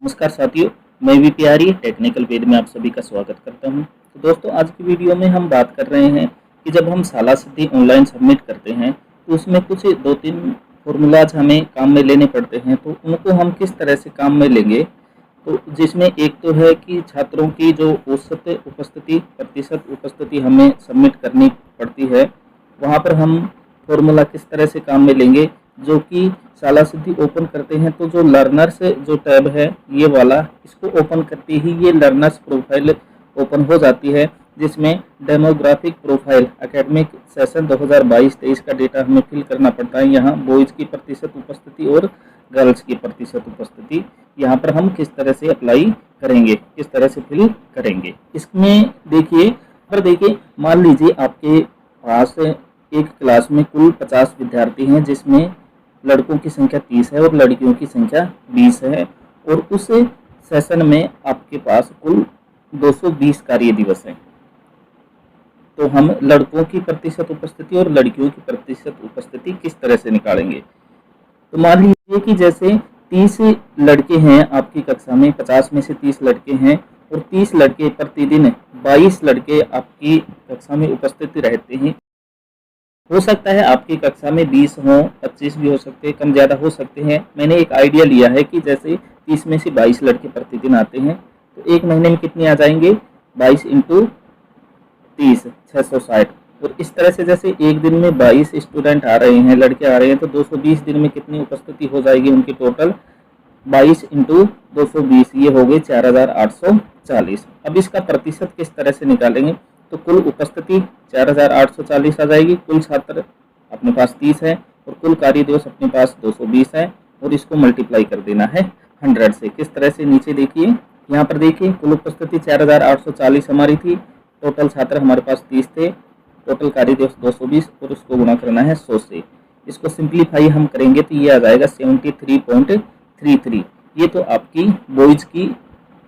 नमस्कार साथियों, मैं भी प्यारी टेक्निकल वेद में आप सभी का स्वागत करता हूं। तो दोस्तों, आज की वीडियो में हम बात कर रहे हैं कि जब हम साला सिद्धि ऑनलाइन सबमिट करते हैं तो उसमें कुछ 2-3 फॉर्मूलाज हमें काम में लेने पड़ते हैं। तो उनको हम किस तरह से काम में लेंगे, तो जिसमें एक तो है कि छात्रों की जो औसत उपस्थिति प्रतिशत उपस्थिति हमें सबमिट करनी पड़ती है, वहाँ पर हम फॉर्मूला किस तरह से काम में लेंगे। जो कि साला सिद्धि ओपन करते हैं तो जो लर्नर्स जो टैब है ये वाला, इसको ओपन करते ही ये लर्नर्स प्रोफाइल ओपन हो जाती है, जिसमें डेमोग्राफिक प्रोफाइल एकेडमिक सेशन 2022-23 का डेटा हमें फिल करना पड़ता है। यहाँ बॉयज़ की प्रतिशत उपस्थिति और गर्ल्स की प्रतिशत उपस्थिति यहाँ पर हम किस तरह से अप्लाई करेंगे, किस तरह से फिल करेंगे। इसमें देखिए, मान लीजिए आपके पास एक क्लास में कुल 50 विद्यार्थी हैं, जिसमें लड़कों की संख्या 30 है और लड़कियों की संख्या 20 है, और उस सेशन में आपके पास कुल 220 कार्य दिवस हैं। तो हम लड़कों की प्रतिशत उपस्थिति और लड़कियों की प्रतिशत उपस्थिति किस तरह से निकालेंगे। तो मान लीजिए कि जैसे 30 लड़के हैं आपकी कक्षा में, 50 में से 30 लड़के हैं और 30 लड़के प्रतिदिन 22 लड़के आपकी कक्षा में उपस्थित रहते हैं। हो सकता है आपकी कक्षा में 20 हो, 25 भी हो सकते हैं, कम ज़्यादा हो सकते हैं। मैंने एक आइडिया लिया है कि जैसे 30 में से 22 लड़के प्रतिदिन आते हैं, तो एक महीने में कितने आ जाएंगे, 22 इंटू 30 660। और इस तरह से जैसे एक दिन में 22 स्टूडेंट आ रहे हैं, लड़के आ रहे हैं, तो 220 दिन में कितनी उपस्थिति हो जाएगी उनकी टोटल, 22 इंटू 220, ये हो गई 4840। अब इसका प्रतिशत किस तरह से निकालेंगे, तो कुल उपस्थिति 4840 आ जाएगी, कुल छात्र अपने पास 30 है और कुल कार्य दिवस अपने पास 220 है, और इसको मल्टीप्लाई कर देना है 100 से। किस तरह से, नीचे देखिए, यहाँ पर देखिए कुल उपस्थिति 4840 हमारी थी, टोटल छात्र हमारे पास 30 थे, टोटल कार्य दिवस 220 और उसको गुणा करना है 100 से। इसको सिंप्लीफाई हम करेंगे तो ये आ जाएगा 73.33। ये तो आपकी बॉयज़ की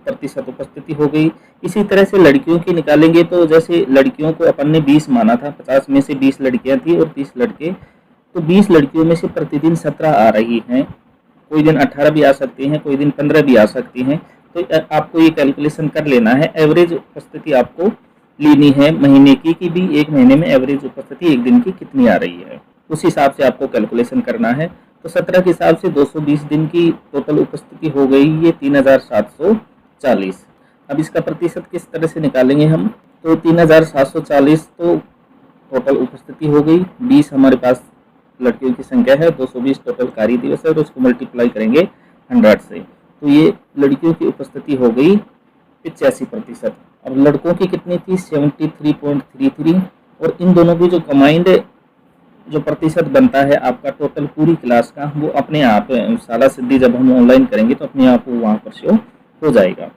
प्रतिशत उपस्थिति हो गई। इसी तरह से लड़कियों की निकालेंगे तो जैसे लड़कियों को अपन ने 20 माना था, 50 में से 20 लड़कियां थी और 30 लड़के, तो 20 लड़कियों में से प्रतिदिन 17 आ रही हैं, कोई दिन 18 भी आ सकती हैं, कोई दिन 15 भी आ सकती हैं। तो आपको ये कैलकुलेशन कर लेना है, एवरेज उपस्थिति आपको लेनी है महीने की, कि भी एक महीने में एवरेज उपस्थिति एक दिन की कितनी आ रही है, उस हिसाब से आपको कैलकुलेशन करना है। तो 17 के हिसाब से 220 दिन की टोटल उपस्थिति हो गई ये 3740। अब इसका प्रतिशत किस तरह से निकालेंगे हम, तो 3740 तो टोटल उपस्थिति हो गई, 20 हमारे पास लड़कियों की संख्या है, 220 टोटल कार्य दिवस है, और उसको मल्टीप्लाई करेंगे 100 से, तो ये लड़कियों की उपस्थिति हो गई 85%। अब लड़कों की कितनी थी, 73.33, और इन दोनों की जो कमाइंड जो प्रतिशत बनता है आपका टोटल पूरी क्लास का, वो अपने आप साला सिद्धि जब हम ऑनलाइन करेंगे तो अपने आप वो वहाँ पर शो हो जाएगा।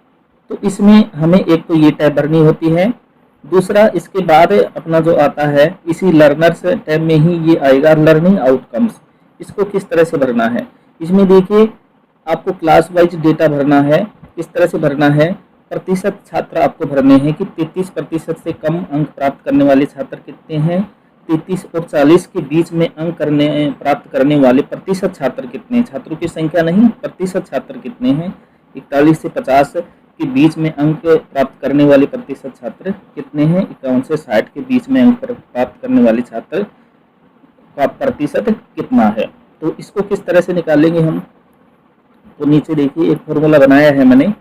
तो इसमें हमें एक तो ये टैब भरनी होती है, दूसरा इसके बाद अपना जो आता है इसी लर्नर्स टैब में ही ये आएगा लर्निंग आउटकम्स। इसको किस तरह से भरना है, इसमें देखिए आपको क्लास वाइज डेटा भरना है। किस तरह से भरना है, प्रतिशत छात्र आपको भरने हैं कि 33% से कम अंक प्राप्त करने वाले छात्र कितने हैं, 33 और 40 के बीच में अंक प्राप्त करने वाले प्रतिशत छात्र कितने हैं, छात्रों की संख्या नहीं, प्रतिशत छात्र कितने हैं, 41 से 50 के बीच में अंक प्राप्त करने वाले प्रतिशत छात्र कितने हैं, 51 से 60 के बीच में अंक प्राप्त करने वाले छात्र का प्रतिशत कितना है। तो इसको किस तरह से निकालेंगे हम, तो नीचे देखिए एक फॉर्मूला बनाया है मैंने।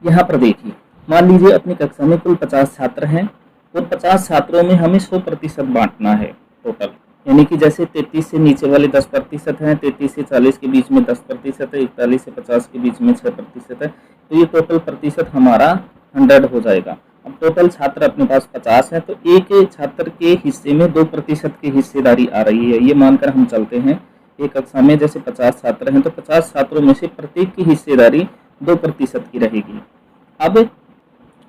यहाँ पर देखिए, मान लीजिए अपनी कक्षा में कुल 50 छात्र हैं और 50 छात्रों में हमें 100% बांटना है टोटल, यानी कि जैसे 33 से नीचे वाले 10% हैं, 33 से 40 के बीच में 10% है, 41 से 50 के बीच में 6% है, तो ये टोटल प्रतिशत हमारा 100 हो जाएगा। अब टोटल छात्र अपने पास 50 हैं, तो एक छात्र के हिस्से में 2% की हिस्सेदारी आ रही है, ये मानकर हम चलते हैं। एक कक्षा में जैसे 50 छात्र हैं तो 50 छात्रों में से प्रत्येक की हिस्सेदारी 2% की रहेगी। अब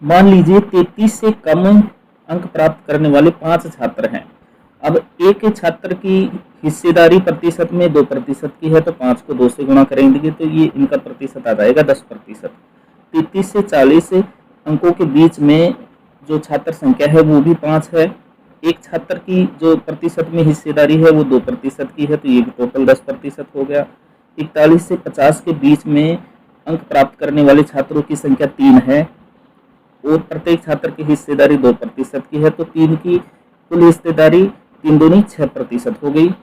मान लीजिए 33 से कम अंक प्राप्त करने वाले 5 छात्र हैं। अब एक छात्र की हिस्सेदारी प्रतिशत में 2% की है, तो 5 को 2 से गुणा करेंगे तो ये इनका प्रतिशत आ जाएगा 10%। 33 से 40 अंकों के बीच में जो छात्र संख्या है वो भी 5 है, एक छात्र की जो प्रतिशत में हिस्सेदारी है वो 2% की है, तो ये टोटल 10% हो गया। 41 से 50 के बीच में अंक प्राप्त करने वाले छात्रों की संख्या 3 है और प्रत्येक छात्र की हिस्सेदारी 2% की है, तो 3 की कुल हिस्सेदारी 3 दूनी 6% हो गई।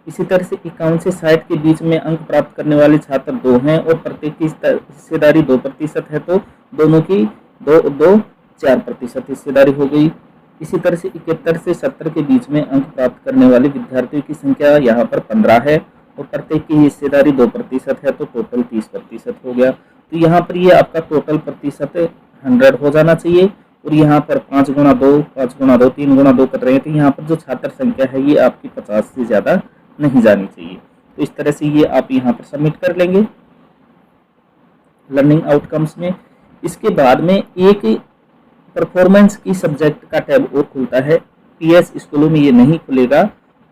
इसी तरह से 51 से 60 के बीच में अंक प्राप्त करने वाले छात्र 2 हैं और प्रत्येक की हिस्सेदारी 2% है, तो दोनों की 4% हिस्सेदारी हो गई। इसी तरह से 71 से 70 के बीच में अंक प्राप्त करने वाले विद्यार्थियों की संख्या यहाँ पर 15 है और प्रत्येक की हिस्सेदारी 2% है, तो टोटल 30% हो गया। तो यहाँ पर ये आपका टोटल प्रतिशत 100 हो जाना चाहिए और यहाँ पर 5 गुणा 2, 3 गुणा 2 कर रहे हैं, तो यहाँ पर जो छात्र संख्या है ये आपकी 50 से ज़्यादा नहीं जानी चाहिए। तो इस तरह से ये आप यहाँ पर सबमिट कर लेंगे लर्निंग आउटकम्स में। इसके बाद में एक परफॉर्मेंस की सब्जेक्ट का टैब और खुलता है, पीएस स्कूलों में ये नहीं खुलेगा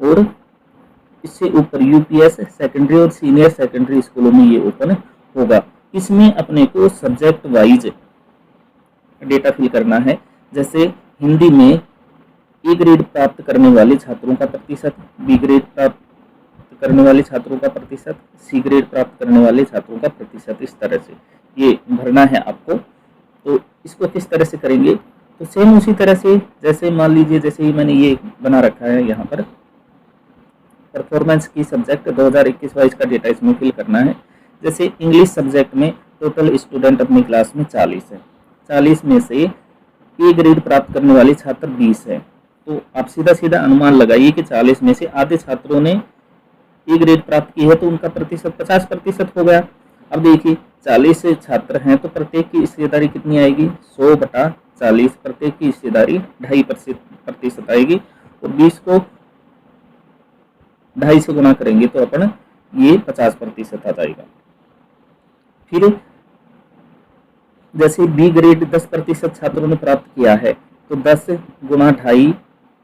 और इससे ऊपर यूपीएस सेकेंडरी और सीनियर सेकेंडरी स्कूलों में ये ओपन होगा। इसमें अपने को सब्जेक्ट वाइज डेटा फिल करना है, जैसे हिंदी में ए ग्रेड प्राप्त करने वाले छात्रों का प्रतिशत, बी ग्रेड प्राप्त करने वाले छात्रों का प्रतिशत, सी ग्रेड प्राप्त करने वाले छात्रों का प्रतिशत, इस तरह से ये भरना है आपको। तो इसको किस तरह से करेंगे, तो सेम उसी तरह से जैसे मान लीजिए जैसे ही मैंने ये बना रखा है यहाँ पर परफॉर्मेंस की सब्जेक्ट 2021-22 का डेटा इसमें फिल करना है। जैसे इंग्लिश सब्जेक्ट में टोटल स्टूडेंट अपनी क्लास में 40 है, 40 में से ए ग्रेड प्राप्त करने वाले छात्र 20 है, तो आप सीधा सीधा अनुमान लगाइए कि 40 में से आधे छात्रों ने ए ग्रेड प्राप्त की है, तो उनका प्रतिशत 50% हो गया। अब देखिए 40 छात्र हैं तो प्रत्येक की हिस्सेदारी कितनी आएगी, 100/40, प्रत्येक की हिस्सेदारी 2.5% आएगी और 20 को 2.5 से गुना करेंगे तो अपन ये 50% आ जाएगा। फिर जैसे बी ग्रेड 10% छात्रों ने प्राप्त किया है, तो 10 गुना 2.5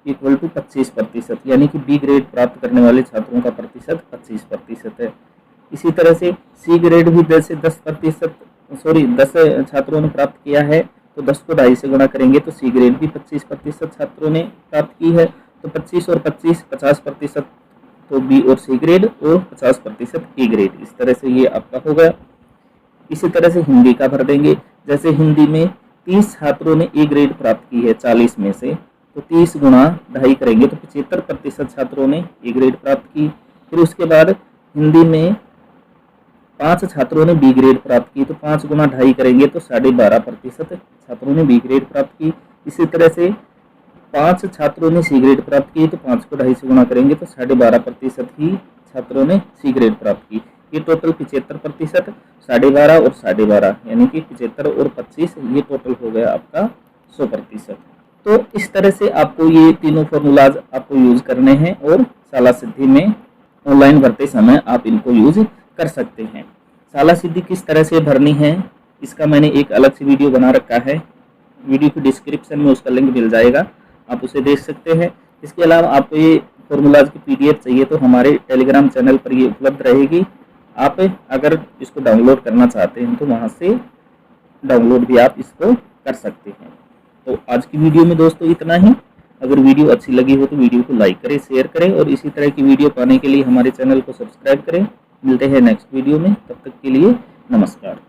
इक्वल टू 25%, यानी कि बी ग्रेड प्राप्त करने वाले छात्रों का प्रतिशत 25% है। इसी तरह से सी ग्रेड भी 10 छात्रों ने प्राप्त किया है, तो 10 को 2.5 से गुणा करेंगे तो सी ग्रेड भी 25% छात्रों ने प्राप्त की है, तो 25 और 25 50%, तो बी और सी ग्रेड और 50% ए ग्रेड, इस तरह से ये आपका हो गया। इसी तरह से हिंदी का भर देंगे, जैसे हिंदी में 30 छात्रों ने ए ग्रेड प्राप्त की है 40 में से, तो 30 गुणा 2.5 करेंगे तो 75% छात्रों ने ए ग्रेड प्राप्त की। फिर उसके बाद हिंदी में 5 छात्रों ने बी ग्रेड प्राप्त की, तो 5 गुणा 2.5 करेंगे तो 12.5% छात्रों ने बी ग्रेड प्राप्त की। इसी तरह से 5 छात्रों ने सी ग्रेड प्राप्त की, तो 5 को 2.5 से गुणा करेंगे तो 12.5% ही छात्रों ने सी ग्रेड प्राप्त की। ये टोटल 75%, 12.5 और 12.5, यानी कि 75 और 25, ये टोटल हो गया आपका 100%। तो इस तरह से आपको ये तीनों फॉर्मूलाज आपको यूज करने हैं और साला सिद्धि में ऑनलाइन भरते समय आप इनको यूज कर सकते हैं। साला सिद्धि किस तरह से भरनी है इसका मैंने एक अलग से वीडियो बना रखा है, वीडियो की डिस्क्रिप्शन में उसका लिंक मिल जाएगा, आप उसे देख सकते हैं। इसके अलावा आपको ये फॉर्मूलाज की पीडीएफ चाहिए तो हमारे टेलीग्राम चैनल पर ये उपलब्ध रहेगी। आप अगर इसको डाउनलोड करना चाहते हैं तो वहाँ से डाउनलोड भी आप इसको कर सकते हैं। तो आज की वीडियो में दोस्तों इतना ही। अगर वीडियो अच्छी लगी हो तो वीडियो को लाइक करें, शेयर करें और इसी तरह की वीडियो पाने के लिए हमारे चैनल को सब्सक्राइब करें। मिलते हैं नेक्स्ट वीडियो में, तब तक के लिए नमस्कार।